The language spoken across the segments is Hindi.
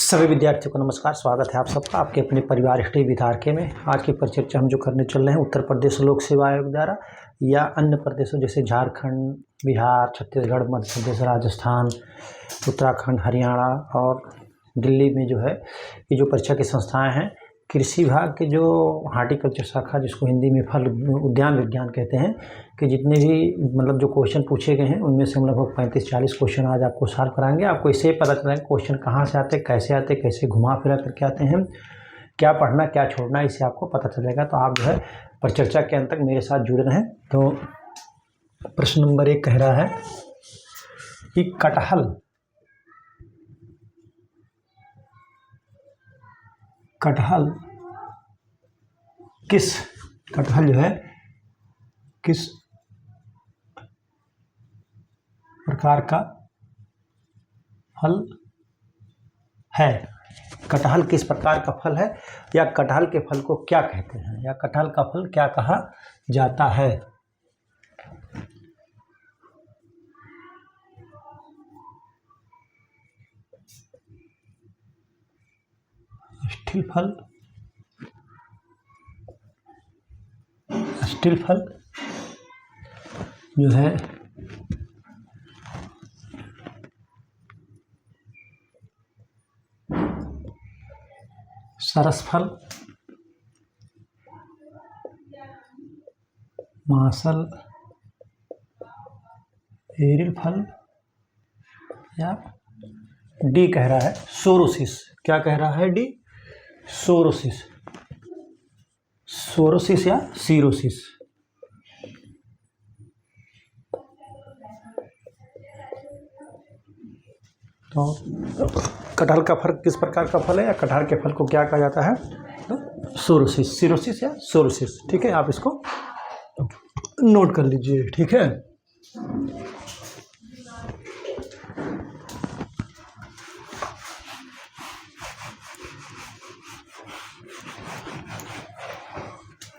सभी विद्यार्थियों को नमस्कार। स्वागत है आप सबका आपके अपने परिवार हिस्ट्री विद्यार्थ में। आज की परिचर्चा हम जो करने चल रहे हैं उत्तर प्रदेश लोक सेवा आयोग द्वारा या अन्य प्रदेशों जैसे झारखंड, बिहार, छत्तीसगढ़, मध्य प्रदेश, राजस्थान, उत्तराखंड, हरियाणा और दिल्ली में जो है ये जो परीक्षा की संस्थाएं हैं, कृषि विभाग के जो हार्टिकल्चर शाखा जिसको हिंदी में फल उद्यान विज्ञान कहते हैं कि जितने भी मतलब जो क्वेश्चन पूछे गए हैं उनमें से हम लगभग 35-40 क्वेश्चन आज आपको सॉल्व कराएंगे। आपको इससे पता चलेगा क्वेश्चन कहाँ से आते, कैसे घुमा फिरा करके आते हैं, क्या पढ़ना क्या छोड़ना, इससे आपको पता चलेगा। तो आप जो है परिचर्चा के अंत तक मेरे साथ जुड़े रहें। तो प्रश्न नंबर 1 कह रहा है कि कटहल जो है किस प्रकार का फल है। कटहल किस प्रकार का फल है या कटहल के फल को क्या कहते हैं या कटहल का फल क्या कहा जाता है। स्टिल फल जो है सरस फल, मासल, एरिल फल या डी कह रहा है सोरोसिस। क्या कह रहा है डी? सोरोसिस या सीरोसिस। तो कटहल का फल किस प्रकार का फल है या कटहल के फल को क्या कहा जाता है? तो सीरोसिस या सोरोसिस। ठीक है, आप इसको नोट कर लीजिए। ठीक है,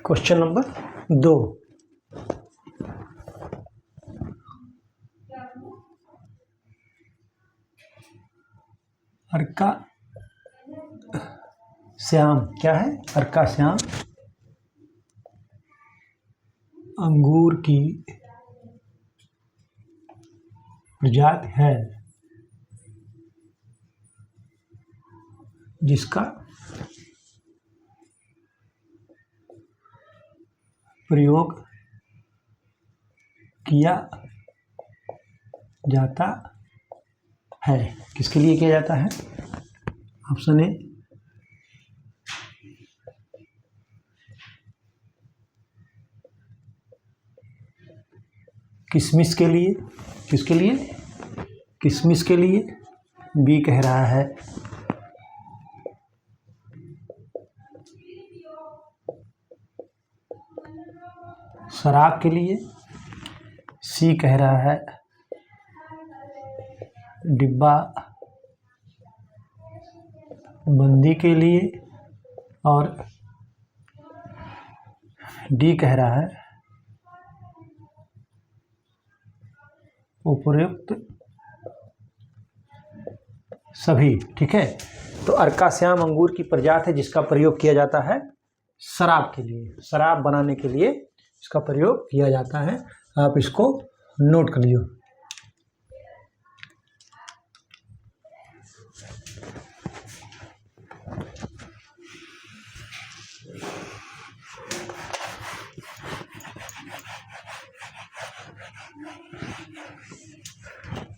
क्वेश्चन नंबर 2। अर्का श्याम क्या है? अर्का श्याम अंगूर की प्रजाति है जिसका प्रयोग किया जाता है। किसके लिए किया जाता है? ऑप्शन ए किशमिश के लिए। किसके लिए? किशमिश के लिए। बी कह रहा है शराब के लिए। सी कह रहा है डिब्बा बंदी के लिए और डी कह रहा है उपयुक्त सभी। ठीक है, तो अर्का श्याम अंगूर की प्रजाति है जिसका प्रयोग किया जाता है शराब के लिए। शराब बनाने के लिए इसका प्रयोग किया जाता है। आप इसको नोट कर लीजिए।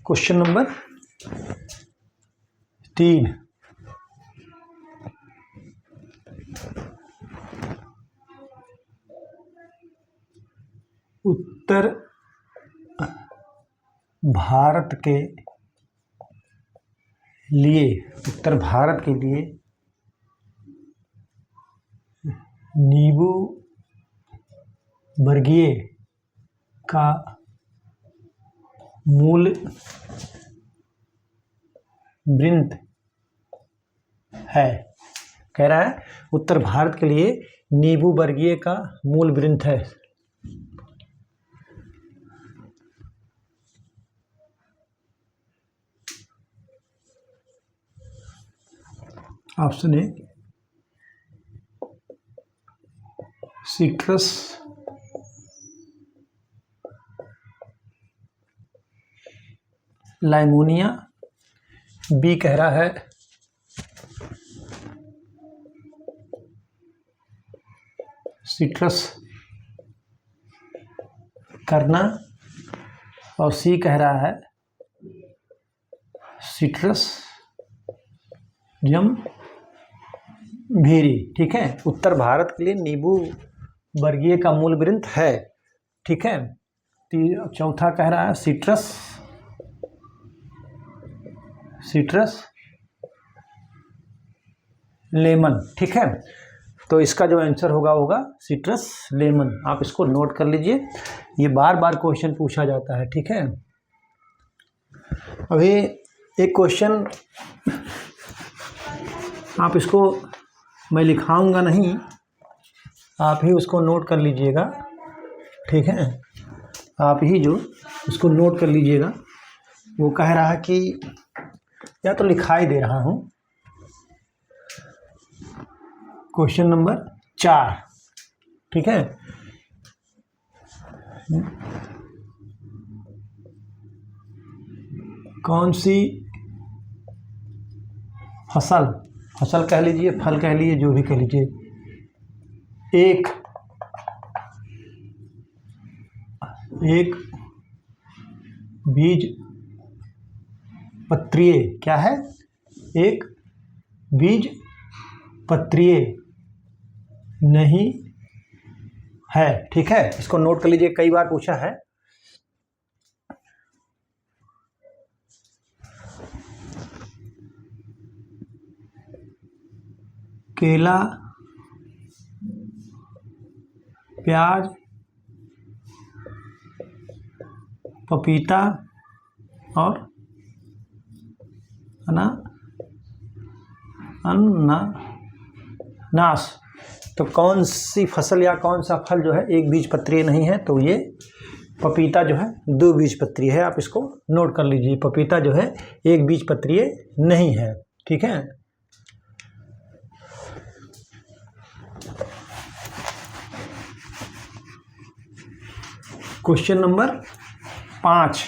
Question number 3। उत्तर भारत के लिए नींबू वर्गीय का मूल वृंत है। कह रहा है उत्तर भारत के लिए नींबू वर्गीय का मूल वृंत है। ऑप्शन ए सिट्रस, लाइमोनिया, बी कह रहा है सिट्रस करना, और सी कह रहा है सिट्रस जम भेरी। ठीक है, उत्तर भारत के लिए नींबू वर्गीय का मूल ग्रंथ है। ठीक है, चौथा कह रहा है सिट्रस लेमन। ठीक है, तो इसका जो आंसर होगा सिट्रस लेमन। आप इसको नोट कर लीजिए, ये बार बार क्वेश्चन पूछा जाता है। ठीक है, अभी एक क्वेश्चन आप इसको मैं लिखाऊंगा नहीं, आप ही उसको नोट कर लीजिएगा। ठीक है, आप ही जो उसको नोट कर लीजिएगा। वो कह रहा है कि, या तो लिखाई दे रहा हूँ, क्वेश्चन नंबर 4। ठीक है, कौन सी फसल कह लीजिए, फल कह लीजिए, जो भी कह लीजिए, एक बीज पत्रीय, क्या है, एक बीज पत्रीय नहीं है। ठीक है, इसको नोट कर लीजिए, कई बार पूछा है। केला, प्याज, पपीता और अनानास। तो कौन सी फसल या कौन सा फल जो है एक बीजपत्रीय नहीं है? तो ये पपीता जो है दो बीजपत्रीय है। आप इसको नोट कर लीजिए, पपीता जो है एक बीजपत्रीय नहीं है। ठीक है, क्वेश्चन नंबर 5।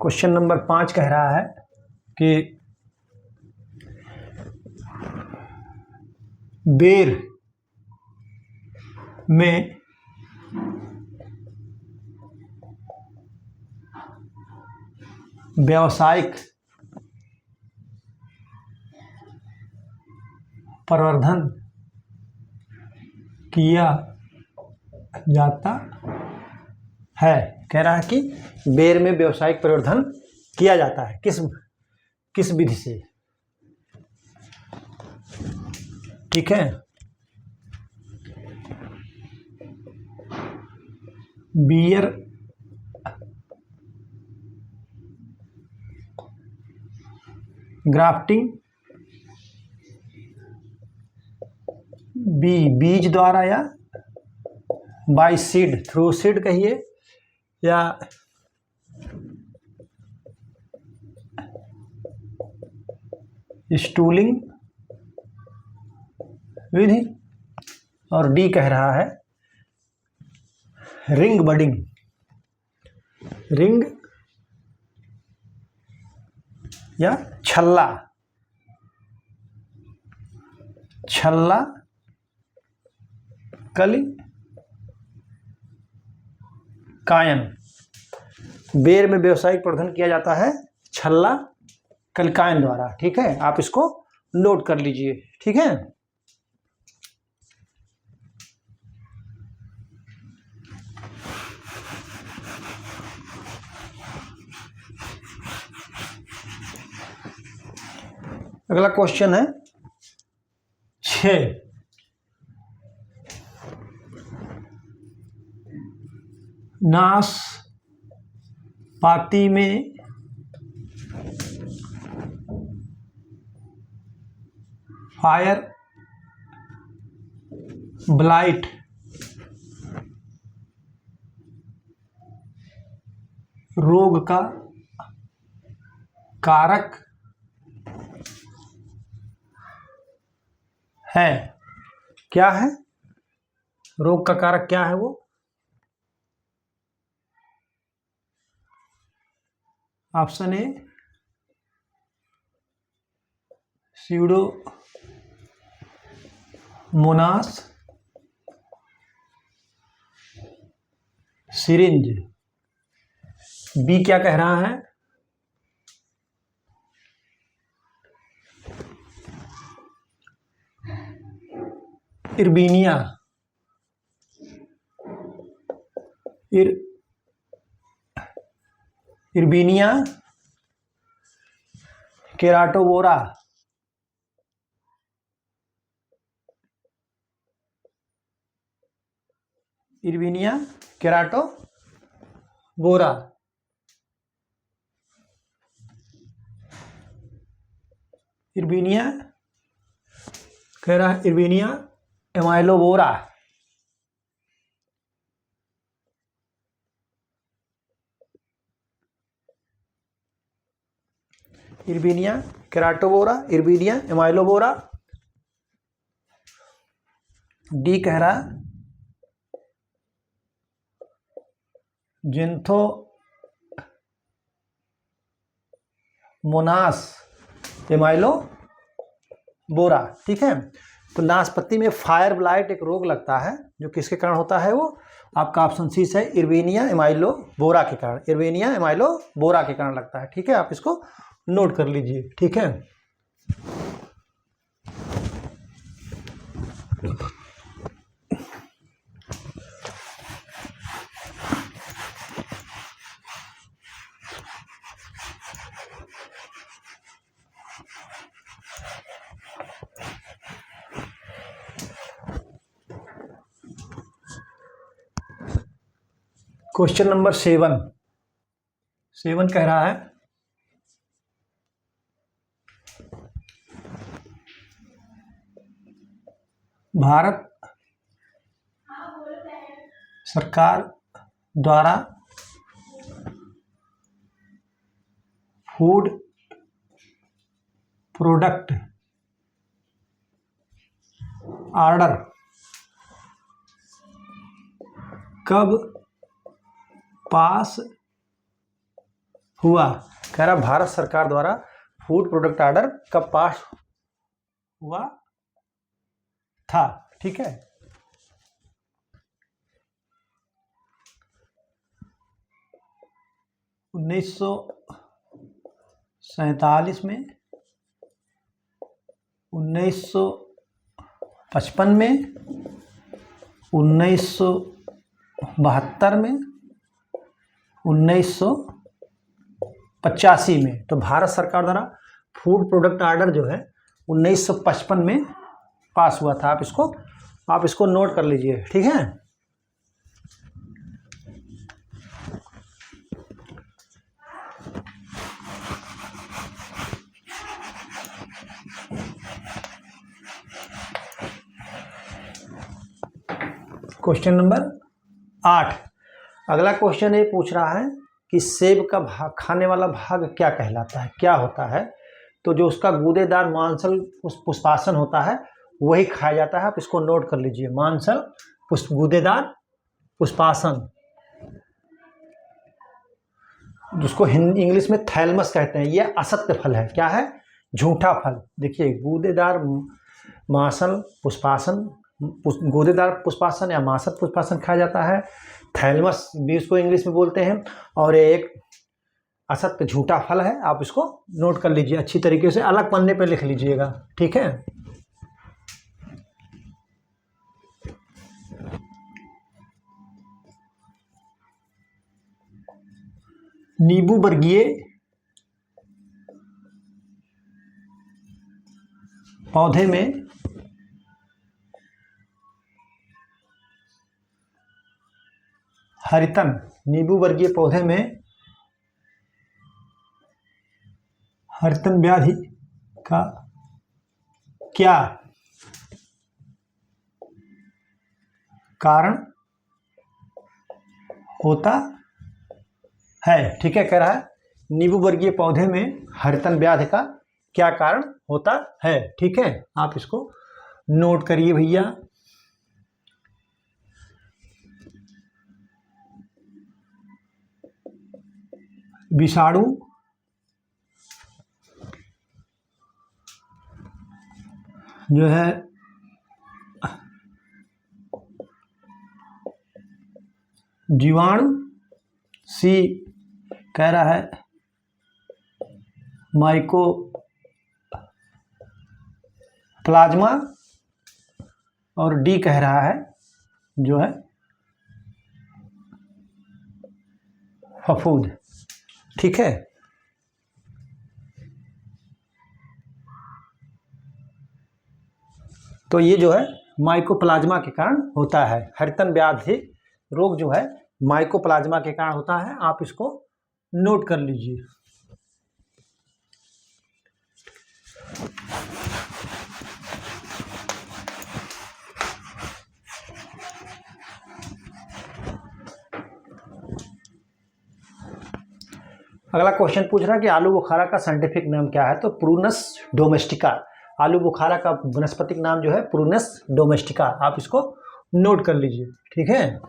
क्वेश्चन नंबर 5 कह रहा है कि बेर में व्यावसायिक प्रवर्धन किया जाता है। कह रहा है कि बेर में व्यावसायिक प्रवर्धन किया जाता है, किस विधि से? ठीक है, बियर ग्राफ्टिंग, बीज द्वारा, या बाय सीड, थ्रू सीड कहिए, या स्टूलिंग विधि, और डी कह रहा है रिंग बडिंग, रिंग या छल्ला कली कायन। बेर में व्यावसायिक प्रवर्धन किया जाता है छल्ला कलिकायन द्वारा। ठीक है, आप इसको नोट कर लीजिए। ठीक है, अगला क्वेश्चन है 6। नाशपाती में फायर ब्लाइट रोग का कारक है। क्या है? रोग का कारक क्या है वो? Option A Pseudomonas syringae. B क्या कह रहा है? इर्बीनिया इर्बीनिया केराटोबोरा। इर्बीनिया केराटोबोरा। इर्बीनिया कह रहा है इर्बीनिया एमाइलोबोरा। इर्बीनिया केराटोबोरा, इर्बीनिया एमाइलोबोरा। डी कह रहा जिंथोमोनास एमाइलोबोरा। ठीक है। तो नाशपाती में फायर ब्लाइट एक रोग लगता है जो किसके कारण होता है? वो आपका ऑप्शन सी है इर्बीनिया एमाइलोबोरा के कारण। इर्बीनिया एमाइलोबोरा के कारण लगता है। ठीक है, आप इसको नोट कर लीजिए। ठीक है। क्वेश्चन नंबर 7 कह रहा है भारत सरकार द्वारा फूड प्रोडक्ट ऑर्डर कब पास हुआ? कह रहा भारत सरकार द्वारा फूड प्रोडक्ट ऑर्डर कब पास हुआ था। ठीक है। उन्नीस सौ 1947 में, 1955 में, 1972 में, 1985 में। तो भारत सरकार द्वारा फूड प्रोडक्ट ऑर्डर जो है 1955 में पास हुआ था। आप इसको नोट कर लीजिए। ठीक है। Question number 8। अगला क्वेश्चन ये पूछ रहा है कि सेब का भाग, खाने वाला भाग क्या कहलाता है, क्या होता है? तो जो उसका गूदेदार मांसल पुष्पासन होता है वही खाया जाता है। आप इसको नोट कर लीजिए। मांसल गूदेदार पुष्पासन, जिसको हिंदी इंग्लिश में थैलमस कहते हैं। यह असत्य फल है। क्या है? झूठा फल। देखिए, गूदेदार मांसल पुष्पासन, गूदेदार पुष्पासन या मांसल पुष्पासन खाया जाता है। थैलमस भी उसको इंग्लिश में बोलते हैं। और एक असत्य झूठा फल है। आप इसको नोट कर लीजिए अच्छी तरीके से, अलग पन्ने पे लिख लीजिएगा। ठीक है। नींबू वर्गीय पौधे में हरितन, नींबू वर्गीय पौधे में हरितन व्याधि का क्या कारण होता है? ठीक है। कह रहा है नींबू वर्गीय पौधे में हरितन व्याधि का क्या कारण होता है। ठीक है। आप इसको नोट करिए भैया। विषाणु जो है जीवाणु, सी कह रहा है माइको प्लाज्मा, और डी कह रहा है जो है फफूंद। ठीक है, तो ये जो है माइकोप्लाज्मा के कारण होता है। हरितन व्याधि रोग जो है माइकोप्लाज्मा के कारण होता है। आप इसको नोट कर लीजिए। अगला क्वेश्चन पूछ रहा है कि आलू बुखारा का साइंटिफिक नाम क्या है? तो प्रूनस डोमेस्टिका। आलू बुखारा का वनस्पतिक नाम जो है प्रूनस डोमेस्टिका। आप इसको नोट कर लीजिए। ठीक है,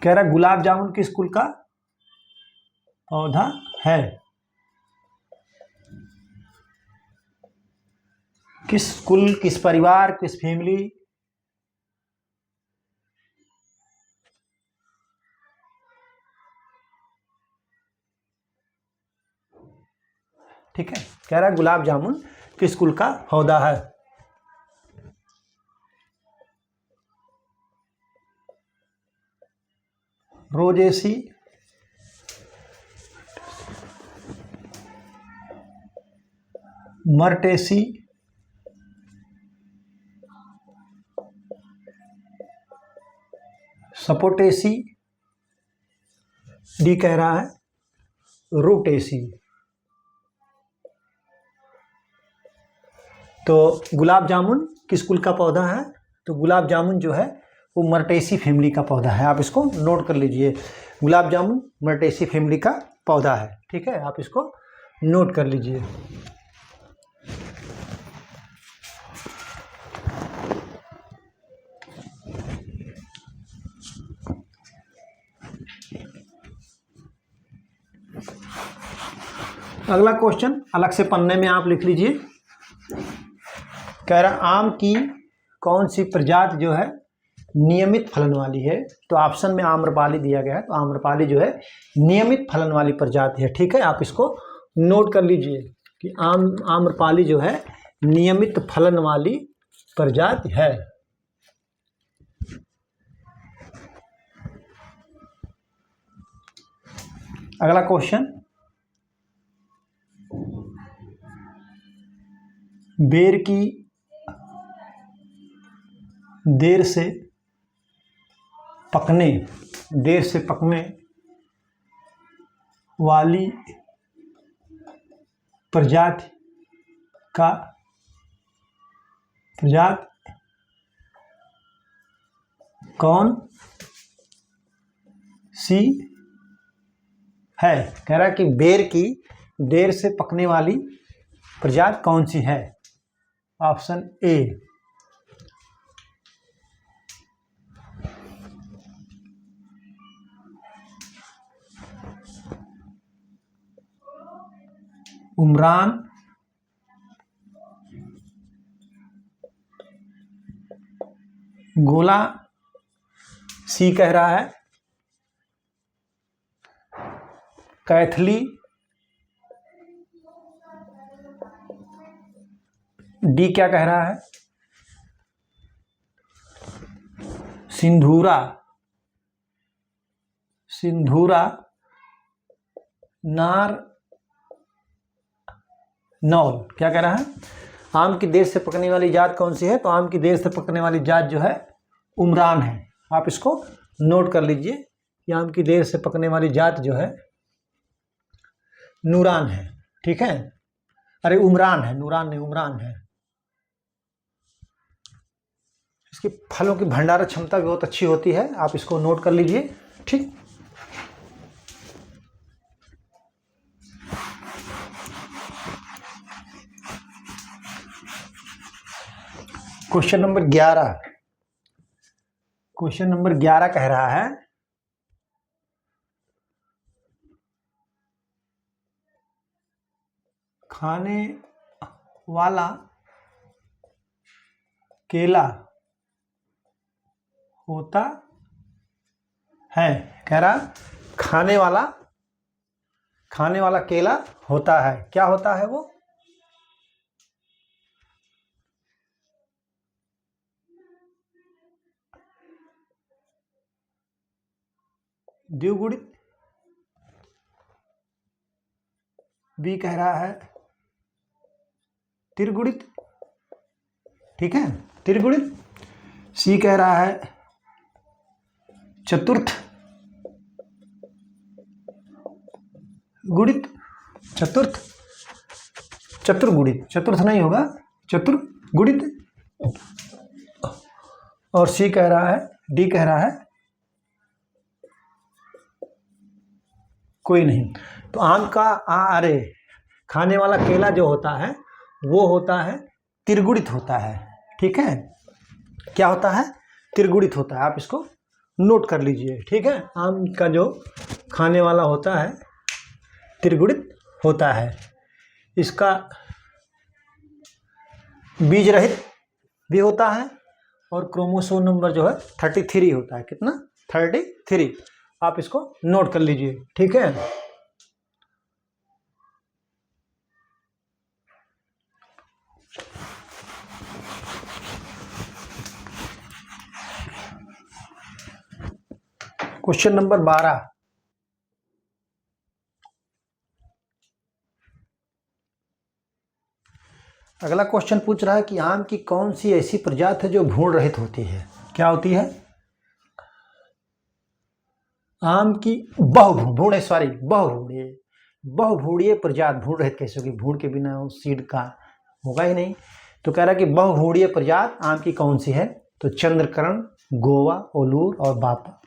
कह रहा गुलाब जामुन किस कुल का पौधा है? किस कुल, किस परिवार, किस फैमिली? ठीक है, कह रहा है गुलाब जामुन किस कुल का पौधा है? रोजेसी, मर्टेसी, सपोटेसी, डी कह रहा है रूटेसी। तो गुलाब जामुन किस कुल का पौधा है? तो गुलाब जामुन जो है वो मर्टेसी फैमिली का पौधा है। आप इसको नोट कर लीजिए। गुलाब जामुन मर्टेसी फैमिली का पौधा है। ठीक है, आप इसको नोट कर लीजिए। अगला क्वेश्चन अलग से पन्ने में आप लिख लीजिए। कह रहा आम की कौन सी प्रजाति जो है नियमित फलन वाली है? तो ऑप्शन में आम्रपाली दिया गया है। तो आम्रपाली जो है नियमित फलन वाली प्रजाति है। ठीक है, आप इसको नोट कर लीजिए कि आम्रपाली जो है नियमित फलन वाली प्रजाति है। अगला क्वेश्चन, बेर की देर से पकने वाली प्रजाति कौन सी है? कह रहा है कि बेर की देर से पकने वाली प्रजाति कौन सी है? ऑप्शन ए उमरान, गोला, सी कह रहा है कैथली, डी क्या कह रहा है सिंधूरा नौल क्या कह रहा है? आम की देर से पकने वाली जात कौन सी है? तो आम की देर से पकने वाली जात जो है उमरान है। आप इसको नोट कर लीजिए कि आम की देर से पकने वाली जात जो है नूरान है। ठीक है, अरे उमरान है, नूरान नहीं उमरान है। इसकी फलों की भंडारण क्षमता भी बहुत अच्छी होती है, आप इसको नोट कर लीजिए। ठीक, क्वेश्चन नंबर 11, क्वेश्चन नंबर 11 कह रहा है खाने वाला केला होता है, कह रहा खाने वाला केला होता है, क्या होता है वो? द्विगुणित, बी कह रहा है त्रिगुणित, ठीक है, त्रिगुणित। सी कह रहा है चतुर्थ गुणित, चतुर्गुणित, चतुर्थ नहीं होगा, चतुर्गुणित। और सी कह रहा है, डी कह रहा है कोई नहीं। तो आम का अरे खाने वाला केला जो होता है वो होता है त्रिगुणित होता है, ठीक है, क्या होता है? त्रिगुणित होता है, आप इसको नोट कर लीजिए, ठीक है। आम का जो खाने वाला होता है त्रिगुणित होता है, इसका बीज रहित भी होता है और क्रोमोसोम नंबर जो है 33 होता है, कितना? 33, आप इसको नोट कर लीजिए, ठीक है। क्वेश्चन नंबर 12, अगला क्वेश्चन पूछ रहा है कि आम की कौन सी ऐसी प्रजाति है जो भ्रूण रहित होती है, क्या होती है? आम की बहुभूणीय प्रजाति, भ्रूण रहित कैसे होगी? भ्रूण के बिना उस सीड का होगा ही नहीं। तो कह रहा है कि बहुभूणीय प्रजाति आम की कौन सी है? तो चंद्रकरण, गोवा, ओलूर और बाका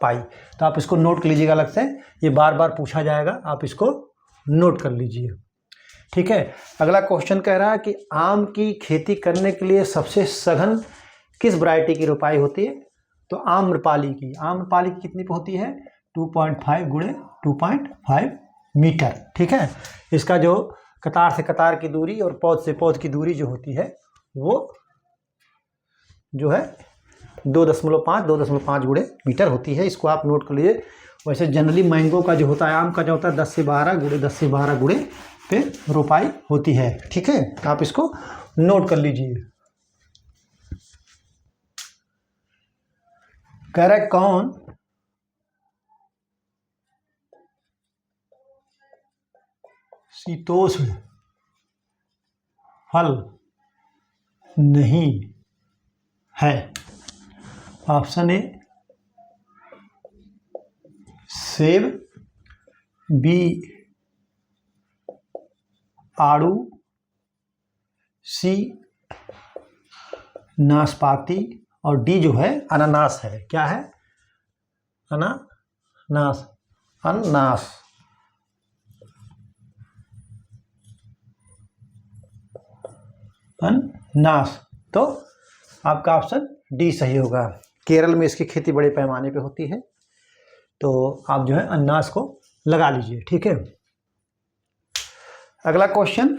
पाई। तो आप इसको नोट कर लीजिएगा, अलग से ये बार बार पूछा जाएगा, आप इसको नोट कर लीजिए, ठीक है। अगला क्वेश्चन कह रहा है कि आम की खेती करने के लिए सबसे सघन किस वैरायटी की रोपाई होती है? तो आम्रपाली की। आम्रपाली की कितनी होती है? 2.5 गुणे 2.5 मीटर, ठीक है। इसका जो कतार से कतार की दूरी और पौध से पौध की दूरी जो होती है वो जो है 2.5 गुणे मीटर होती है, इसको आप नोट कर लीजिए। वैसे जनरली मैंगो का जो होता है, आम का जो होता है 10 से 12 गुणे पे रोपाई होती है, ठीक है। आप इसको नोट कर लीजिए। कह रहा है कौन शीतोष्ण फल नहीं है? ऑप्शन ए सेब, बी आड़ू, सी नाशपाती और डी जो है अनानास है। क्या है? अनानास, अनानास। अनानास, तो आपका ऑप्शन डी सही होगा। केरल में इसकी खेती बड़े पैमाने पे होती है, तो आप जो है अनानास को लगा लीजिए, ठीक है। अगला क्वेश्चन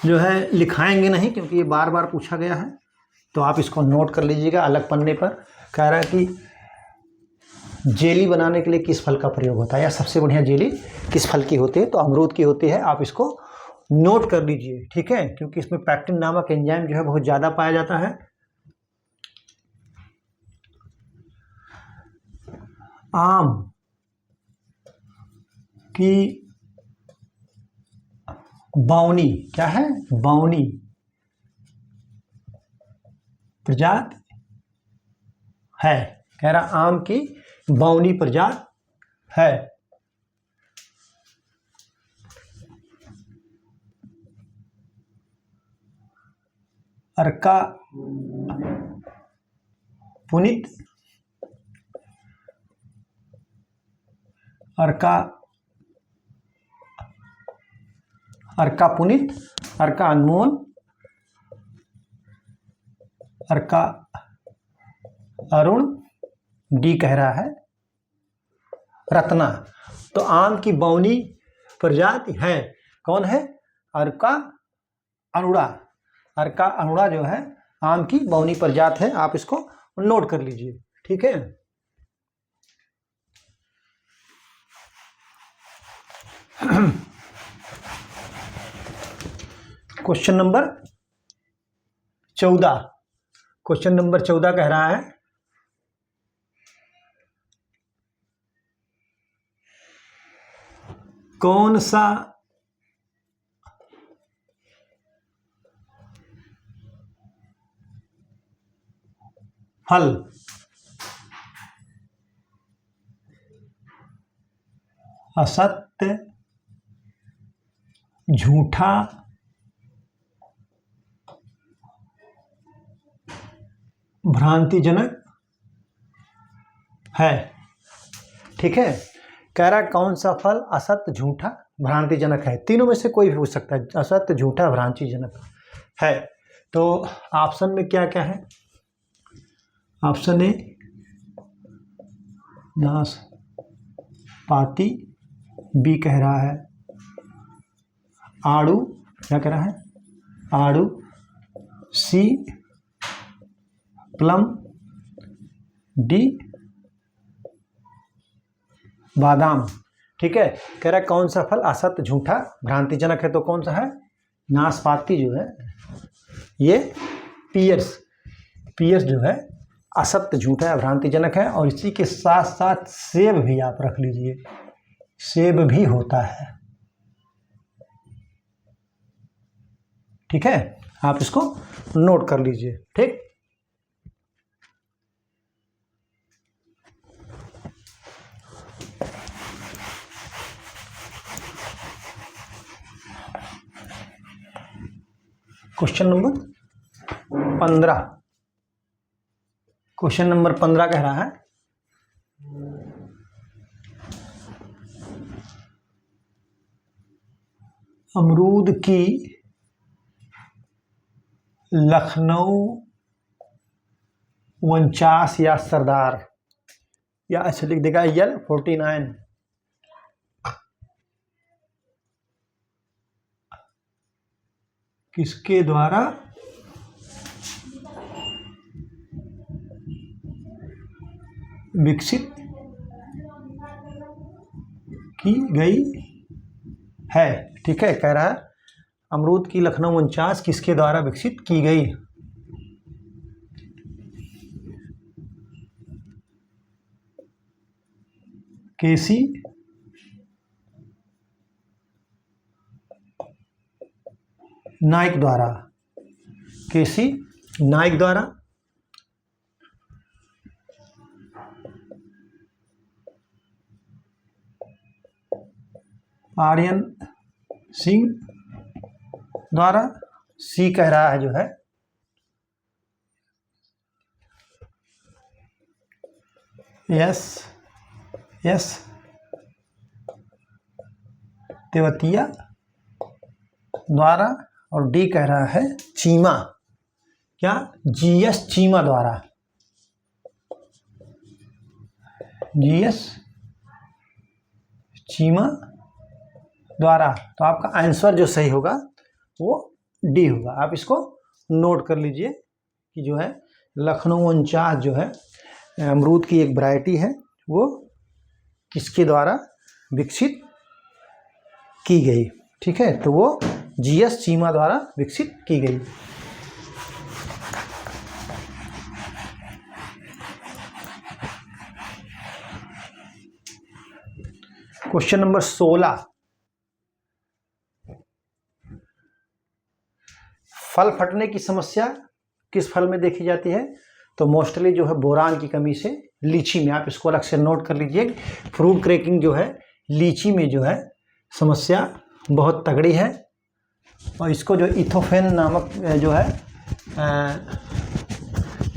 जो है लिखाएंगे नहीं क्योंकि ये बार बार पूछा गया है, तो आप इसको नोट कर लीजिएगा अलग पन्ने पर। कह रहा है कि जेली बनाने के लिए किस फल का प्रयोग होता है, या सबसे बढ़िया जेली किस फल की होती है? तो अमरूद की होती है, आप इसको नोट कर लीजिए, ठीक है, क्योंकि इसमें पैक्टिन नामक एंजाइम जो है बहुत ज़्यादा पाया जाता है। आम की बाउनी, क्या है? बाउनी प्रजाति है, कह रहा आम की बाउनी प्रजाति है। अर्का पुनित, अर्का पुनित, अर्का अनमोल, अर्का अरुण, डी कह रहा है रत्ना। तो आम की बौनी प्रजाति है, कौन है? अर्का अरुणा। अर्का अरुणा जो है आम की बौनी प्रजाति है, आप इसको नोट कर लीजिए, ठीक है। क्वेश्चन नंबर 14, क्वेश्चन नंबर 14 कह रहा है कौन सा फल असत्य, झूठा, भ्रांतिजनक है, ठीक है। कह रहा है कौन सा फल असत्य, झूठा, भ्रांतिजनक है। तीनों में से कोई भी पूछ सकता है, असत्य, झूठा, भ्रांतिजनक है। तो ऑप्शन में क्या क्या है? ऑप्शन ए नाशपाती, बी कह रहा है आड़ू, क्या कह रहा है? आड़ू, सी प्लम, डी बादाम, ठीक है। कह रहा है कौन सा फल असत्य, झूठा, भ्रांतिजनक है, तो कौन सा है? नाशपाती जो है ये पियर्स जो है असत्य, झूठा, भ्रांतिजनक है। और इसी के साथ साथ सेब भी आप रख लीजिए, सेब भी होता है, ठीक है। आप इसको नोट कर लीजिए, ठीक। क्वेश्चन नंबर 15, क्वेश्चन नंबर 15 कह रहा है अमरूद की लखनऊ 49 या सरदार, या ऐसे लिख देगा L49 किसके द्वारा विकसित की गई है, ठीक है। कह रहा है अमरूद की लखनऊ 49 किसके द्वारा विकसित की गई? केसी नाइक द्वारा, केसी नाइक द्वारा, आर्यन सिंह द्वारा, सी कह रहा है जो है एस तेवतिया द्वारा, और डी कह रहा है चीमा, क्या? GS चीमा द्वारा, GS चीमा द्वारा। तो आपका आंसर जो सही होगा वो डी होगा। आप इसको नोट कर लीजिए कि जो है लखनऊ 49 जो है अमरूद की एक वैरायटी है, वो किसके द्वारा विकसित की गई, ठीक है। तो वो GS चीमा द्वारा विकसित की गई। क्वेश्चन नंबर 16, फल फटने की समस्या किस फल में देखी जाती है? तो मोस्टली जो है बोरान की कमी से लीची में, आप इसको अलग से नोट कर लीजिए। फ्रूट क्रैकिंग जो है लीची में जो है समस्या बहुत तगड़ी है, और इसको जो इथोफेन नामक जो है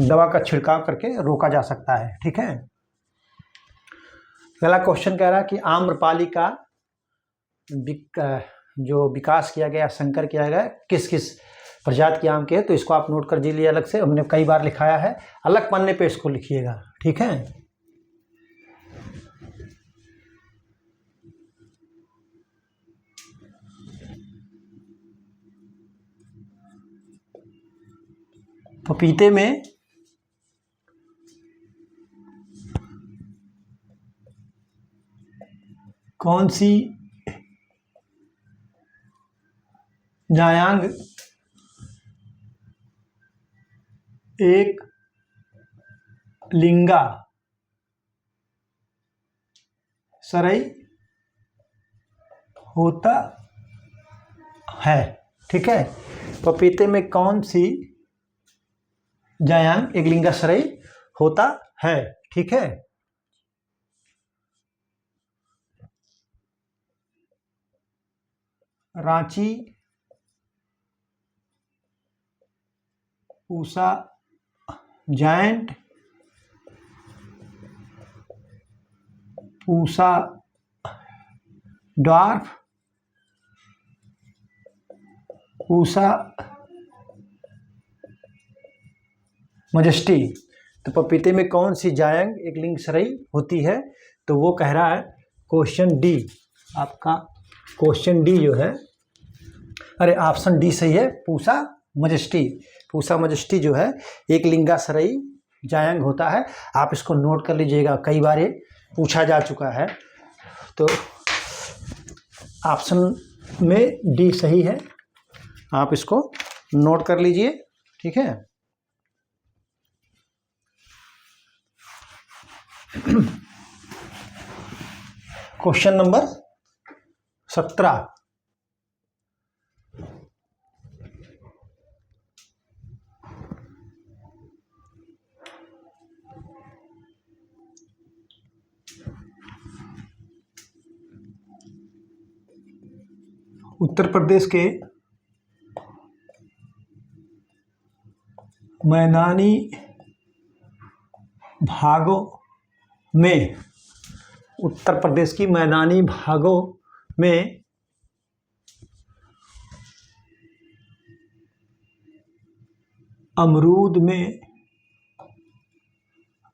दवा का छिड़काव करके रोका जा सकता है। ठीक है। पहला क्वेश्चन कह रहा है कि आम्रपाली का जो विकास किया गया, संकर किया गया किस किस प्रजाति के आम के है, तो इसको आप नोट कर लीजिए अलग से। हमने कई बार लिखाया है, अलग पन्ने पे इसको लिखिएगा। ठीक है। पपीते में कौन सी जायांग एक लिंगा सरई होता है। ठीक है। पपीते में कौन सी जायांग एक लिंगा सरई होता है। ठीक है। Ranchi Pusa giant Pusa dwarf Pusa majesty. तो पपीते में कौन सी जायंग एक लिंग सरई होती है, तो वो कह रहा है क्वेश्चन डी। आपका क्वेश्चन डी जो है, अरे ऑप्शन डी सही है, पूसा मजेस्टी। पूसा मजेस्टी जो है एक लिंगा सरई जायंग होता है। आप इसको नोट कर लीजिएगा, कई बार ये पूछा जा चुका है। तो ऑप्शन में डी सही है, आप इसको नोट कर लीजिए। ठीक है। Question number 17। उत्तर प्रदेश के मैदानी भागों में, उत्तर प्रदेश की मैदानी भागों में अमरूद में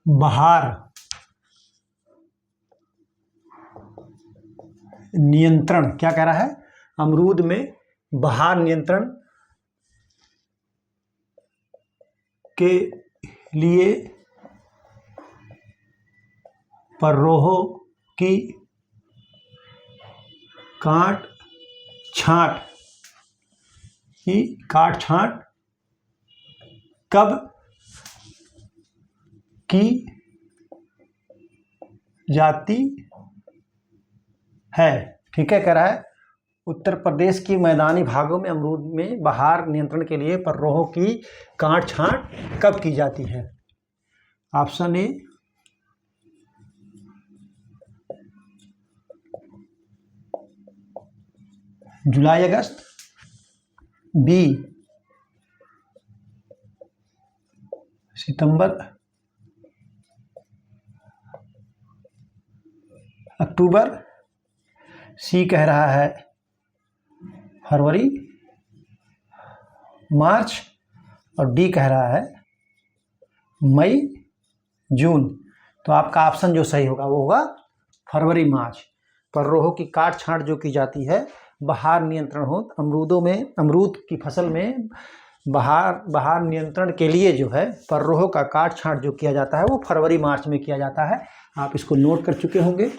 बहार नियंत्रण, क्या कह रहा है, अमरूद में बहार नियंत्रण के लिए पर्रोहों की काट छांट कब की जाती है। ठीक है। कह रहा है उत्तर प्रदेश की मैदानी भागों में अमरूद में बहार नियंत्रण के लिए पर्रोहों की काट छांट कब की जाती है। Option A July August, B सितंबर अक्टूबर, सी कह रहा है फरवरी मार्च, और डी कह रहा है मई जून। तो आपका ऑप्शन जो सही होगा वो होगा फरवरी मार्च। पर्रोहों की काट छांट जो की जाती है बहार नियंत्रण हो, अमरूदों में, अमरूद की फसल में बहार नियंत्रण के लिए जो है पर्रोहों का काट छांट जो किया जाता है वो फरवरी मार्च में किया जाता है। आप इसको नोट कर चुके होंगे।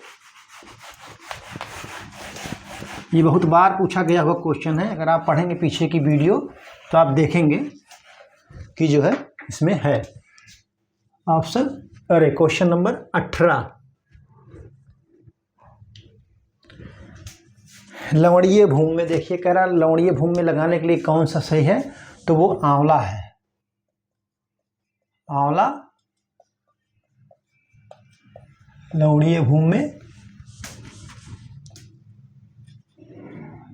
ये बहुत बार पूछा गया हुआ क्वेश्चन है। अगर आप पढ़ेंगे पीछे की वीडियो तो आप देखेंगे कि जो है इसमें है ऑप्शन, अरे क्वेश्चन नंबर 18। लवणीय भूमि में देखिए, कह रहा लवणीय भूमि में लगाने के लिए कौन सा सही है, तो वो आंवला है। आंवला लवणीय भूमि में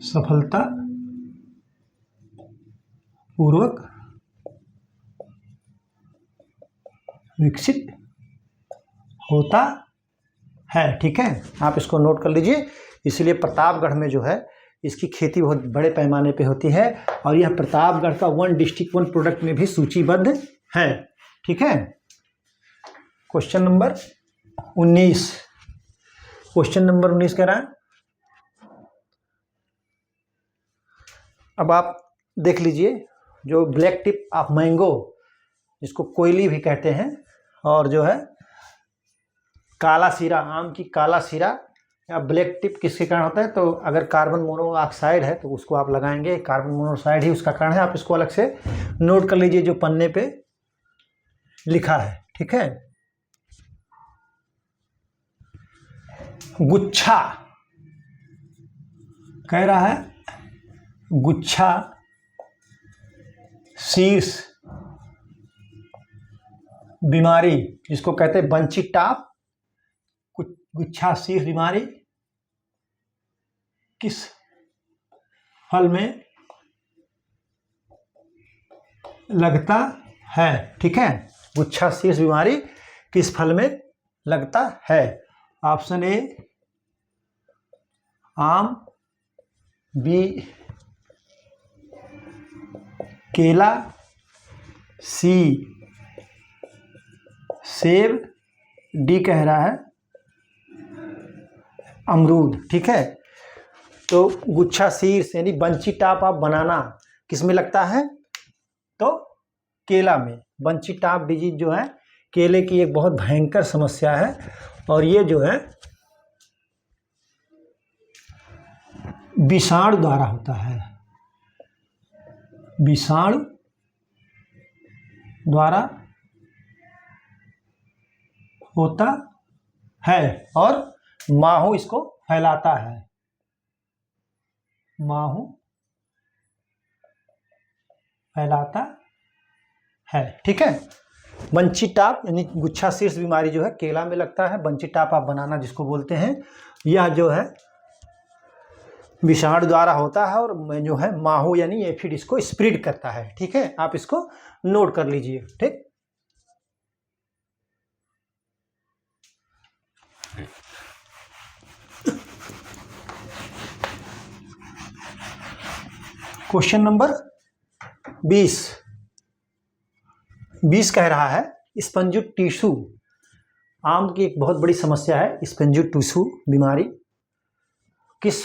सफलता पूर्वक विकसित होता है। ठीक है, आप इसको नोट कर लीजिए। इसलिए प्रतापगढ़ में जो है इसकी खेती बहुत बड़े पैमाने पे होती है और यह प्रतापगढ़ का 1 डिस्ट्रिक्ट 1 प्रोडक्ट में भी सूचीबद्ध है। ठीक है, क्वेश्चन नंबर 19। क्वेश्चन नंबर 19 कह रहा है, अब आप देख लीजिए, जो ब्लैक टिप ऑफ मैंगो, जिसको कोयली भी कहते हैं, और जो है काला सीरा, आम की काला सीरा या ब्लैक टिप किसके कारण होता है? तो अगर कार्बन मोनोऑक्साइड है तो उसको आप लगाएंगे, कार्बन मोनोऑक्साइड ही उसका कारण है। आप इसको अलग से नोट कर लीजिए जो पन्ने पे लिखा है। ठीक है, गुच्छा कह रहा है, गुच्छा शीर्ष बीमारी, जिसको कहते हैं बंची टॉप, गुच्छा शीर्ष बीमारी किस फल में लगता है? ठीक है, गुच्छा शीर्ष बीमारी किस फल में लगता है? ऑप्शन ए आम, बी केला, सी सेब, डी कह रहा है अमरूद। ठीक है, तो गुच्छा शीर्ष यानी बंची टॉप ऑफ बनाना किस में लगता है? तो केला में। बंची टॉप डिजीज जो है केले की एक बहुत भयंकर समस्या है और ये जो है विषाणु द्वारा होता है, विषाणु द्वारा होता है और माहू इसको फैलाता है, माहू फैलाता है। ठीक है, बंची टॉप यानी गुच्छा शीर्ष बीमारी जो है केला में लगता है। बंची टॉप ऑफ बनाना जिसको बोलते हैं, यह जो है विषाणु द्वारा होता है और जो है माहू यानी एफिड इसको स्प्रेड करता है। ठीक है, आप इसको नोट कर लीजिए। ठीक, क्वेश्चन नंबर 20 कह रहा है, स्पंजी टिश्यू, आम की एक बहुत बड़ी समस्या है स्पंजी टिश्यू बीमारी, किस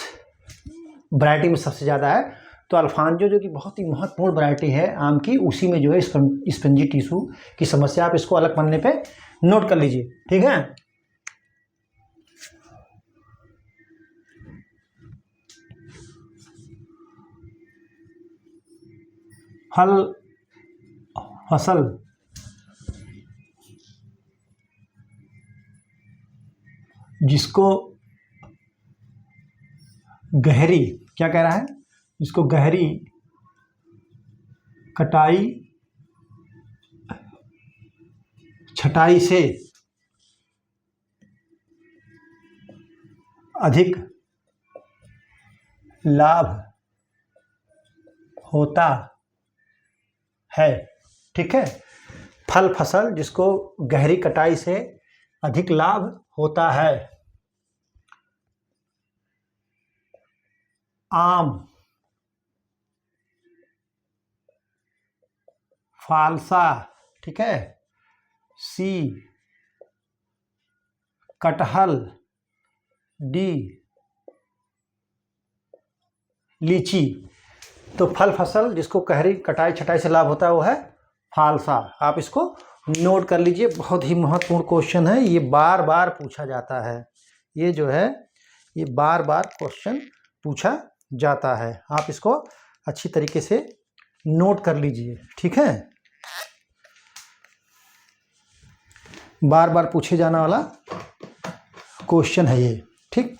वैरायटी में सबसे ज़्यादा है? तो अल्फांजो जो कि बहुत ही महत्वपूर्ण वैरायटी है आम की, उसी में जो है स्पंजी टिश्यू की समस्या। आप इसको अलग पन्ने पे नोट कर लीजिए। ठीक है, फल फसल जिसको गहरी, क्या कह रहा है? जिसको गहरी कटाई छटाई से अधिक लाभ होता है। ठीक है, फल फसल जिसको गहरी कटाई से अधिक लाभ होता है। आम, फालसा, ठीक है, सी कटहल, डी लीची। तो फल फसल जिसको गहरी कटाई छटाई से लाभ होता है वो है फालसा। आप इसको नोट कर लीजिए, बहुत ही महत्वपूर्ण क्वेश्चन है, ये बार बार पूछा जाता है। ये जो है ये बार बार क्वेश्चन पूछा जाता है, आप इसको अच्छी तरीके से नोट कर लीजिए। ठीक है, बार बार पूछे जाने वाला क्वेश्चन है ये। ठीक,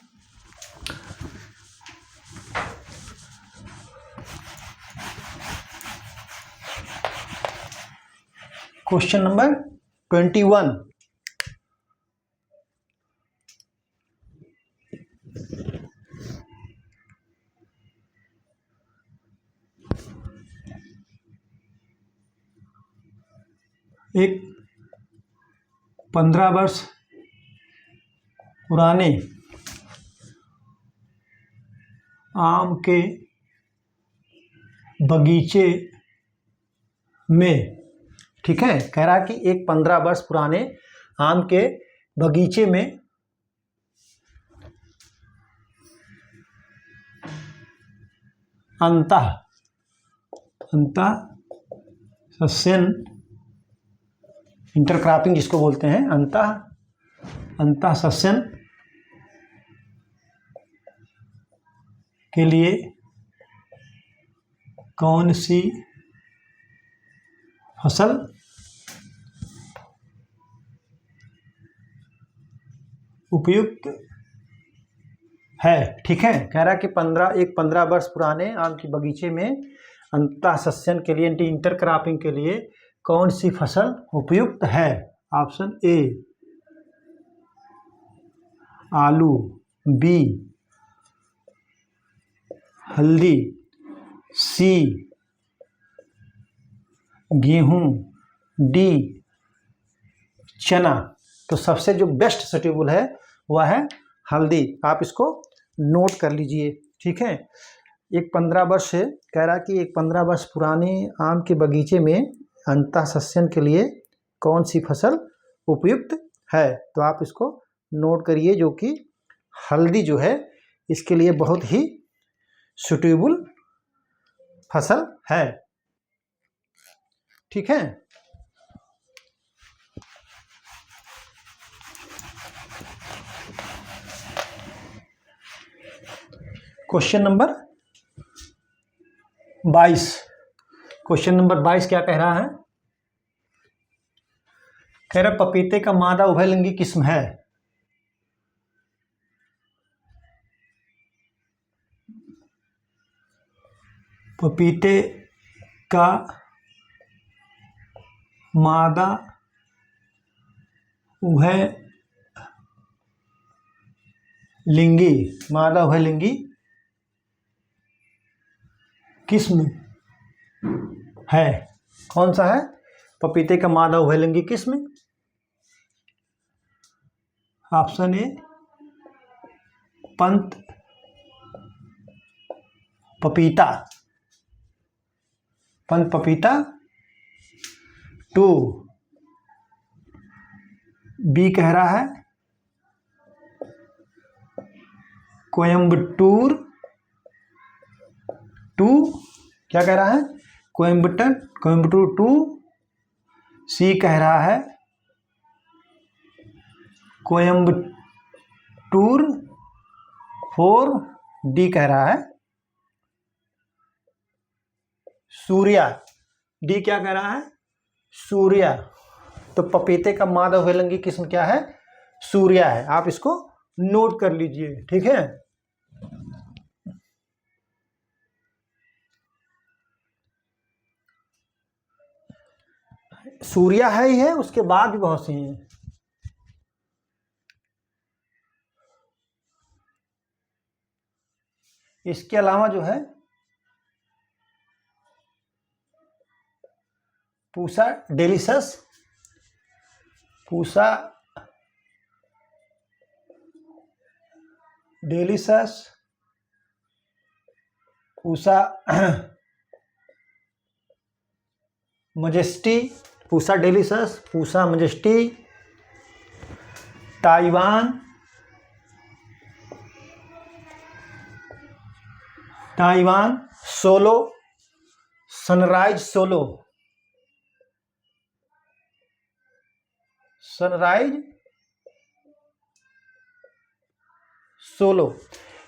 क्वेश्चन नंबर 21, एक 15 वर्ष पुराने आम के बगीचे में, ठीक है, कह रहा कि एक 15 वर्ष पुराने आम के बगीचे में अंतः सस्यन, इंटरक्रॉपिंग जिसको बोलते हैं, अंतः सस्यन के लिए कौन सी फसल उपयुक्त है। ठीक है, कह रहा कि 15 वर्ष पुराने आम के बगीचे में अंतः सस्यन के लिए, इंटरक्रॉपिंग के लिए कौन सी फसल उपयुक्त है। ऑप्शन ए आलू, बी हल्दी, सी गेहूं, डी चना। तो सबसे जो बेस्ट सूटेबल है वह है हल्दी। आप इसको नोट कर लीजिए। ठीक है, एक 15 वर्ष है, कह रहा कि एक 15 वर्ष पुराने आम के बगीचे में अंतः सस्यन के लिए कौन सी फसल उपयुक्त है। तो आप इसको नोट करिए, जो कि हल्दी जो है इसके लिए बहुत ही सूटेबल फसल है। ठीक है, क्वेश्चन नंबर 22। क्वेश्चन नंबर 22 क्या कह रहा है। कह रहा पपीते का मादा उभयलिंगी किस्म है। पपीते का मादा उभयलिंगी किस्म है। कौन सा है पपीते का मादा उभयलिंगी किस्म। ऑप्शन ए पंत पपीता, पंत पपीता। 2 बी कह रहा है कोयम्बटूर 2। क्या कह रहा है, कोयम्बटूर 2। सी कह रहा है कोयम्बटूर 4। डी कह रहा है सूर्या। डी क्या कह रहा है, सूर्या। तो पपीते का मादा उभयलिंगी किस्म क्या है, सूर्या है। आप इसको नोट कर लीजिए। ठीक है, सूर्या है ही है, उसके बाद भी बहुत सी हैं। इसके अलावा जो है Pusa delicious, Pusa majesty, Pusa delicious, Pusa majesty, Taiwan solo, sunrise solo.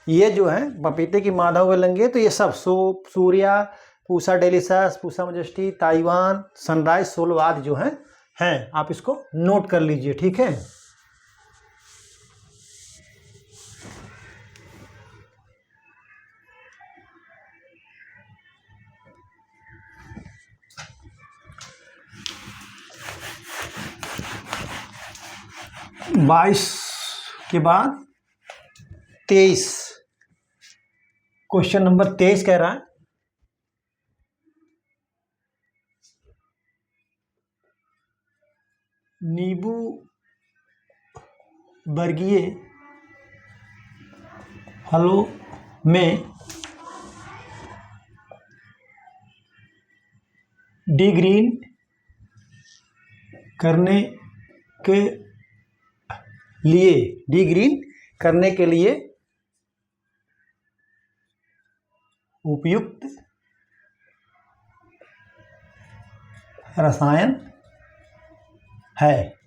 ये जो है पपीते की मादा उभयलिंगी, तो ये सब Surya, Pusa delicious, Pusa majesty, Taiwan, sunrise solo आदि जो हैं आप इसको नोट कर लीजिए। ठीक है, बाईस के बाद 23। क्वेश्चन नंबर 23 कह रहा है नींबू वर्गीय फलों में डिग्रीन करने के लिए उपयुक्त रसायन है।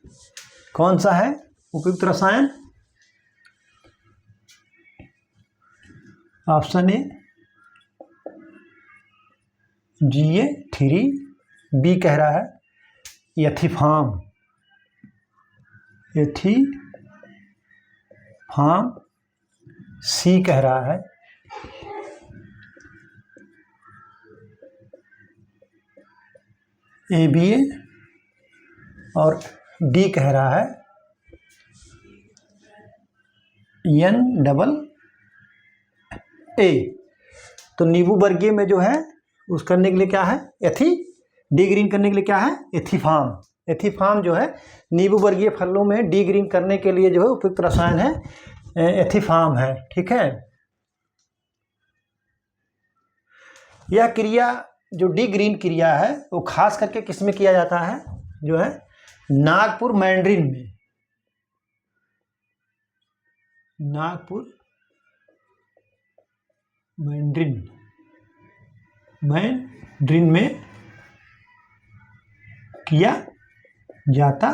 कौन सा है उपयुक्त रसायन? ऑप्शन ए GA3, बी कह रहा है एथिफार्म, सी कह रहा है ABA और डी कह रहा है NAA। तो नींबू वर्गीय में जो है उस करने के लिए क्या है? डी ग्रीन करने के लिए क्या है? एथिफार्म जो है नींबू वर्गीय फलों में डी ग्रीन करने के लिए जो है उपयुक्त रसायन है, एथिफार्म है। ठीक है। यह क्रिया जो डी ग्रीन क्रिया है वो खास करके किस में किया जाता है? जो है नागपुर मैंड्रिन में किया जाता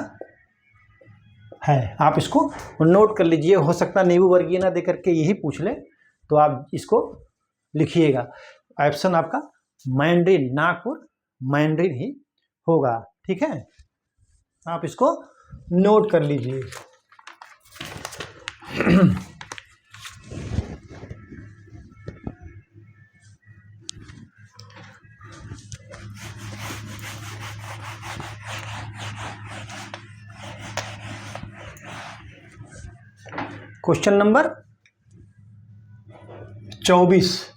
है। आप इसको नोट कर लीजिए, हो सकता है नींबू वर्गीय ना दे करके यही पूछ ले, तो आप इसको लिखिएगा। ऑप्शन आपका मैंड्रिन, नागपुर मैंड्रिन ही होगा। ठीक है, आप इसको नोट कर लीजिए। Question number 24।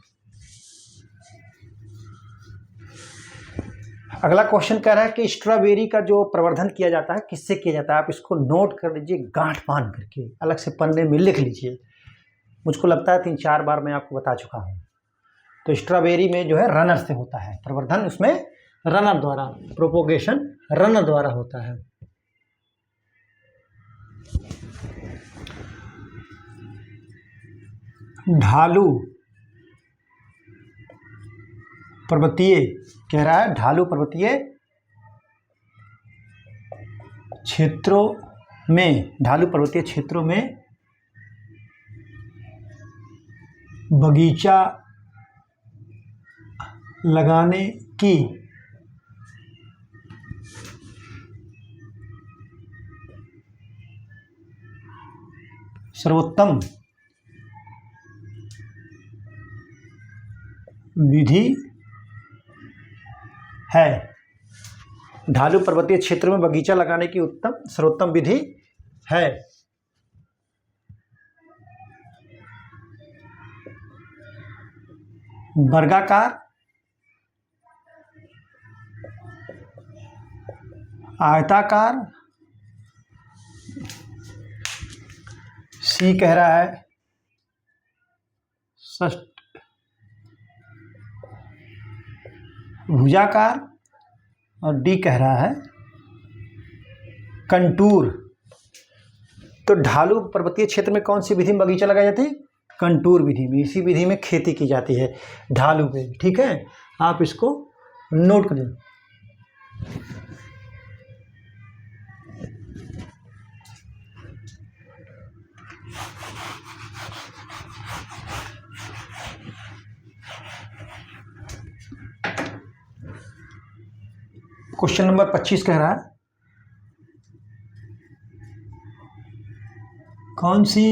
अगला क्वेश्चन कह रहा है कि स्ट्रॉबेरी का जो प्रवर्धन किया जाता है किससे किया जाता है? आप इसको नोट कर लीजिए, गांठ बांध करके अलग से पन्ने में लिख लीजिए। मुझको लगता है 3-4 बार मैं आपको बता चुका हूँ। तो स्ट्रॉबेरी में जो है रनर से होता है प्रवर्धन, उसमें रनर द्वारा, प्रोपोगेशन रनर द्वारा होता है। ढालू पर्वतीय कह रहा है, ढालू पर्वतीय क्षेत्रों में बगीचा लगाने की सर्वोत्तम विधि है। ढालू पर्वतीय क्षेत्र में बगीचा लगाने की सर्वोत्तम विधि है। वर्गाकार, आयताकार, सी कह रहा है भुजाकार और डी कह रहा है कंटूर। तो ढालू पर्वतीय क्षेत्र में कौन सी विधि में बगीचा लगाई जाती है? कंटूर विधि में। इसी विधि में खेती की जाती है ढालू पे। ठीक है, आप इसको नोट कर लीजिए। क्वेश्चन नंबर 25 कह रहा है कौन सी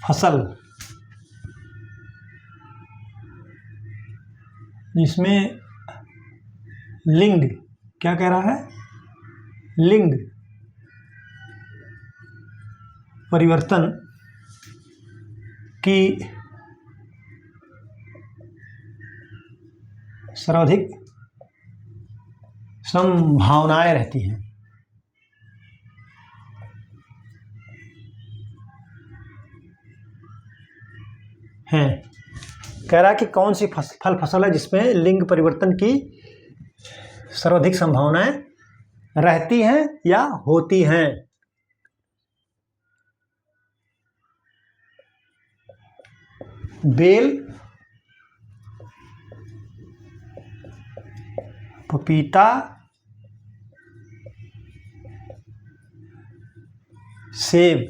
फसल जिसमें लिंग, क्या कह रहा है? लिंग परिवर्तन की सर्वाधिक संभावनाएं रहती हैं। कह रहा है कि कौन सी फल फसल है जिसमें लिंग परिवर्तन की सर्वाधिक संभावनाएं रहती हैं या होती हैं। बेल, पपीता, सेब।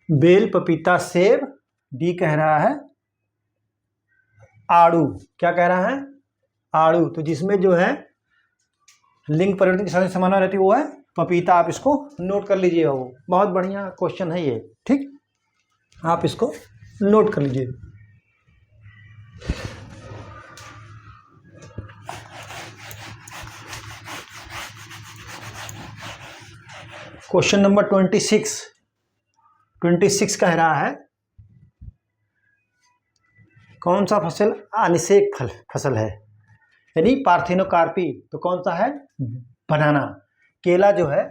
बेल, पपीता, सेब। डी कह रहा है आड़ू। क्या कह रहा है? आड़ू। तो जिसमें जो है लिंग परिवर्तन की सर्वाधिक संभावना रहती है वो है पपीता। आप इसको नोट कर लीजिएगा, वो बहुत बढ़िया क्वेश्चन है ये। ठीक, आप इसको नोट कर लीजिए। क्वेश्चन नंबर 26 कह रहा है कौन सा फसल अनिषेक फसल है, यानी पार्थेनोकार्पी। तो कौन सा है? बनाना। केला जो है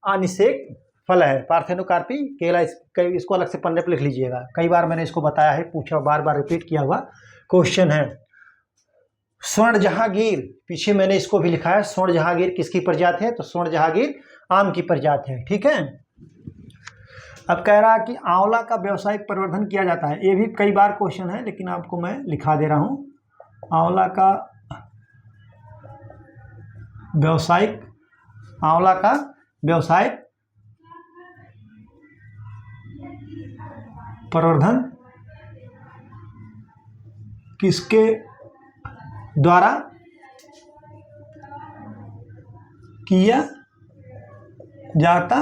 अनिषेक फल है, पार्थेनोकार्पी केला। इसको अलग से पन्ने पर लिख लीजिएगा, कई बार मैंने इसको बताया है, पूछा, बार बार रिपीट किया हुआ क्वेश्चन है। स्वर्ण जहांगीर, पीछे मैंने इसको भी लिखा है। स्वर्ण जहांगीर किसकी प्रजाति है? तो स्वर्ण जहांगीर आम की प्रजाति है। ठीक है। अब कह रहा है कि आंवला का व्यावसायिक प्रवर्धन किया जाता है। ये भी कई बार क्वेश्चन है, लेकिन आपको मैं लिखा दे रहा हूं। आंवला का व्यावसायिक प्रवर्धन किसके द्वारा किया जाता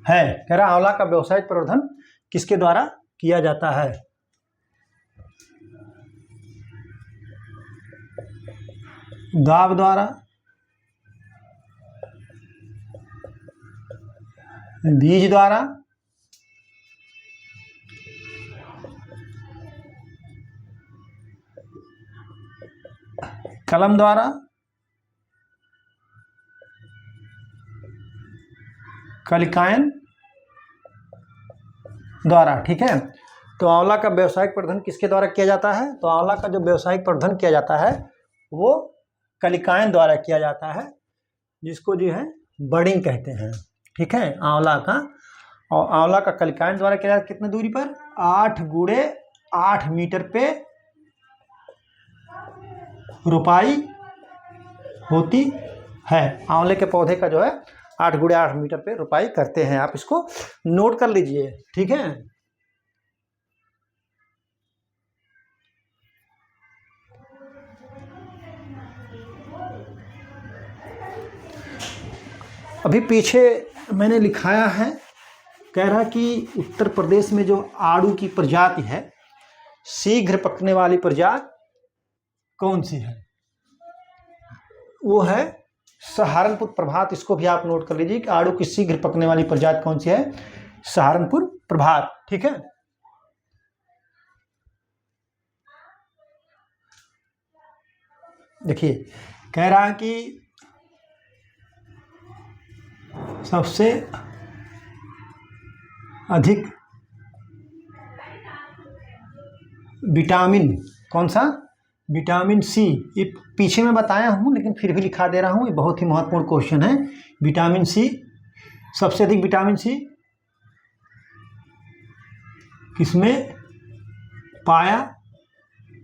है? कह रहा आंवला का व्यावसायिक प्रवर्धन किसके द्वारा किया जाता है? दाब द्वारा, बीज द्वारा, कलम द्वारा, कलिकायन द्वारा। ठीक है। तो आंवला का व्यावसायिक प्रवर्धन किसके द्वारा किया जाता है? तो आंवला का जो व्यावसायिक प्रवर्धन किया जाता है वो कलिकायन द्वारा किया जाता है, जिसको जो है बडिंग कहते हैं। ठीक है, आंवला का। और आंवला का कलिकायन द्वारा किया जाता है कितने दूरी पर? 8 गुणे 8 मीटर पे रोपाई होती है। आंवले के पौधे का जो है 8 गुणे 8 मीटर पे रोपाई करते हैं। आप इसको नोट कर लीजिए। ठीक है। अभी पीछे मैंने लिखाया है, कह रहा कि उत्तर प्रदेश में जो आड़ू की प्रजाति है, शीघ्र पकने वाली प्रजाति कौन सी है? वो है सहारनपुर प्रभात। इसको भी आप नोट कर लीजिए कि आड़ू की शीघ्र पकने वाली प्रजाति कौन सी है? सहारनपुर प्रभात। ठीक है। देखिए, कह रहा है कि सबसे अधिक विटामिन कौन सा? Vitamin C. ये पीछे मैं बताया हूँ, लेकिन फिर भी लिखा दे रहा हूँ, ये बहुत ही महत्वपूर्ण क्वेश्चन है। विटामिन सी, सबसे अधिक विटामिन सी किसमें पाया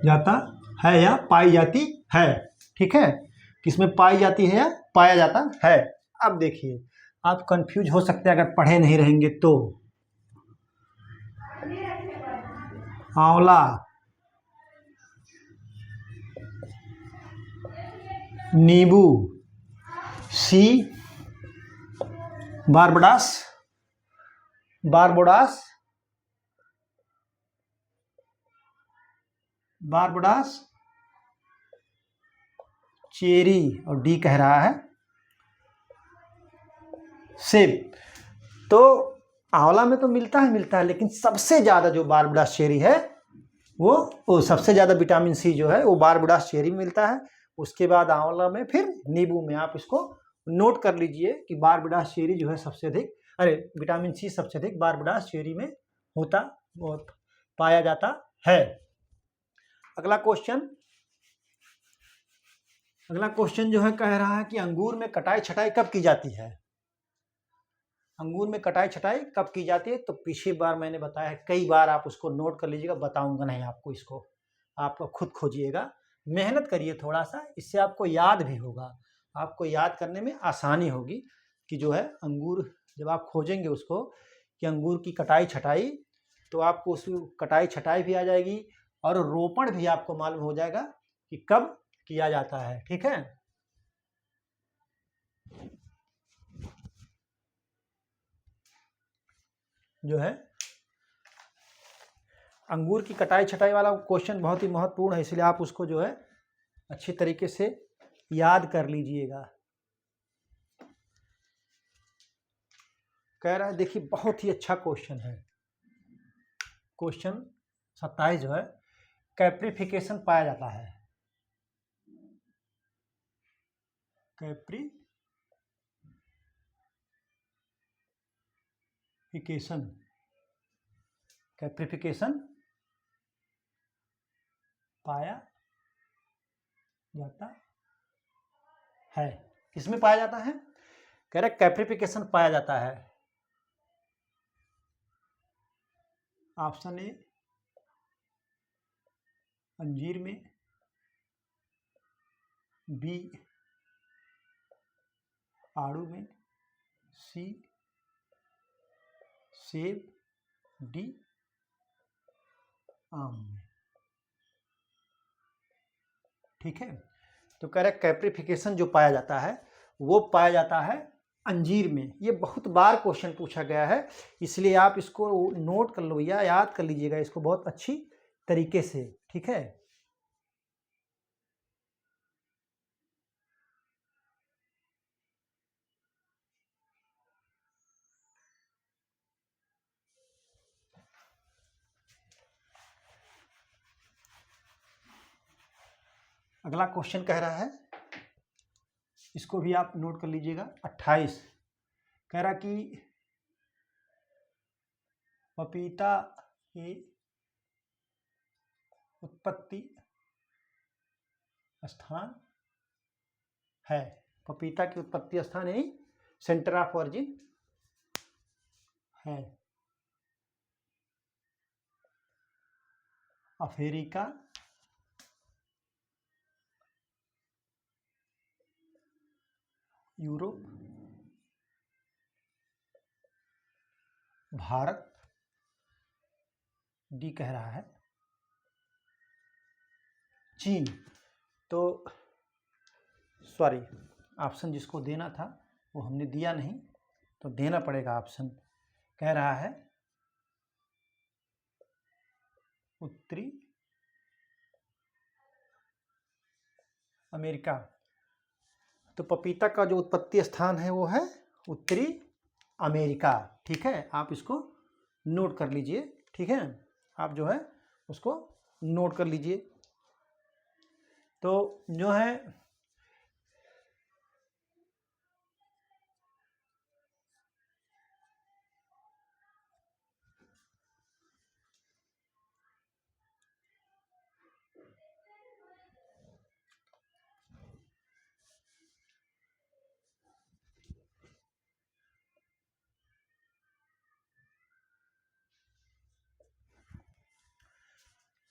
जाता है या पाई जाती है? ठीक है, किसमें पाई जाती है या पाया जाता है? अब देखिए, आप कंफ्यूज हो सकते हैं अगर पढ़े नहीं रहेंगे तो। आंवला, नींबू, सी, बारबडास, चेरी, और डी कह रहा है सेब। तो आंवला में तो मिलता है, लेकिन सबसे ज़्यादा जो बारबडास चेरी है वो सबसे ज़्यादा विटामिन सी जो है वो बारबडास चेरी में मिलता है। उसके बाद आंवला में, फिर नींबू में। आप इसको नोट कर लीजिए कि बारबडास चेरी जो है सबसे अधिक, विटामिन सी सबसे अधिक बारबडास चेरी में होता, पाया जाता है। अगला क्वेश्चन जो है कह रहा है कि अंगूर में कटाई छटाई कब की जाती है। अंगूर में कटाई छटाई कब की जाती है, तो पिछली बार मैंने बताया है, कई बार आप उसको नोट कर लीजिएगा, बताऊंगा नहीं आपको, इसको आप खुद खोजिएगा, मेहनत करिए थोड़ा सा, इससे आपको याद भी होगा, आपको याद करने में आसानी होगी कि जो है अंगूर जब आप खोजेंगे उसको कि अंगूर की कटाई छटाई, तो आपको उस कटाई छटाई भी आ जाएगी और रोपण भी आपको मालूम हो जाएगा कि कब किया जाता है। ठीक है, जो है अंगूर की कटाई छटाई वाला क्वेश्चन बहुत ही महत्वपूर्ण है, इसलिए आप उसको जो है अच्छी तरीके से याद कर लीजिएगा। कह रहा है, देखिए बहुत ही अच्छा क्वेश्चन है, क्वेश्चन 27 जो है, कैप्रिफिकेशन पाया जाता है, कैप्रिफिकेशन पाया जाता है, किसमें पाया जाता है, कह रहा है कैप्रिफिकेशन पाया जाता है, ऑप्शन ए अंजीर में, बी आड़ू में, सी सेब, डी आम में। ठीक है, तो कह रहे कैप्रिफिकेशन जो पाया जाता है वो पाया जाता है अंजीर में। ये बहुत बार क्वेश्चन पूछा गया है, इसलिए आप इसको नोट कर लो या याद कर लीजिएगा इसको बहुत अच्छी तरीके से। ठीक है, अगला क्वेश्चन कह रहा है, इसको भी आप नोट कर लीजिएगा, 28 कह रहा कि पपीता की उत्पत्ति स्थान है, पपीता की उत्पत्ति स्थान यही सेंटर ऑफ ऑरिजिन है, अफ्रीका, यूरोप, भारत, डी कह रहा है चीन। तो सॉरी, ऑप्शन जिसको देना था वो हमने दिया नहीं, तो देना पड़ेगा ऑप्शन। कह रहा है उत्तरी अमेरिका। तो पपीता का जो उत्पत्ति स्थान है वो है उत्तरी अमेरिका। ठीक है, आप इसको नोट कर लीजिए। ठीक है, आप जो है उसको नोट कर लीजिए। तो जो है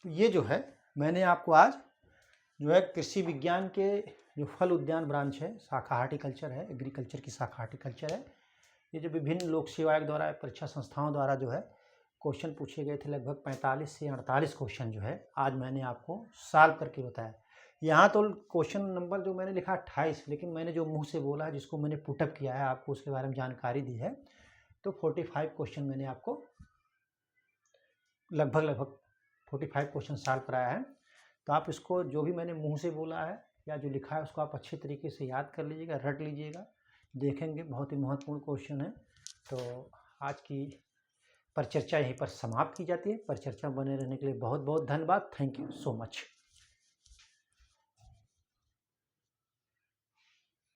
तो ये जो है मैंने आपको आज जो है कृषि विज्ञान के जो फल उद्यान ब्रांच है, शाखा हार्टिकल्चर है, एग्रीकल्चर की शाखा हार्टिकल्चर है, ये जो विभिन्न लोक सेवा आयोग द्वारा, परीक्षा संस्थाओं द्वारा जो है क्वेश्चन पूछे गए थे, लगभग 45 से 48 क्वेश्चन जो है आज मैंने आपको सॉल्व करके बताया। यहाँ तो क्वेश्चन नंबर जो मैंने लिखा 28, लेकिन मैंने जो मुँह से बोला है, जिसको मैंने पुटअप किया है, आपको उसके बारे में जानकारी दी है, तो 45 क्वेश्चन मैंने आपको लगभग 45 क्वेश्चन सॉल्व कराया है। तो आप इसको जो भी मैंने मुंह से बोला है या जो लिखा है उसको आप अच्छे तरीके से याद कर लीजिएगा, रट लीजिएगा, देखेंगे बहुत ही महत्वपूर्ण क्वेश्चन है। तो आज की परिचर्चा यहीं पर समाप्त की जाती है। परिचर्चा बने रहने के लिए बहुत बहुत धन्यवाद। Thank you so much.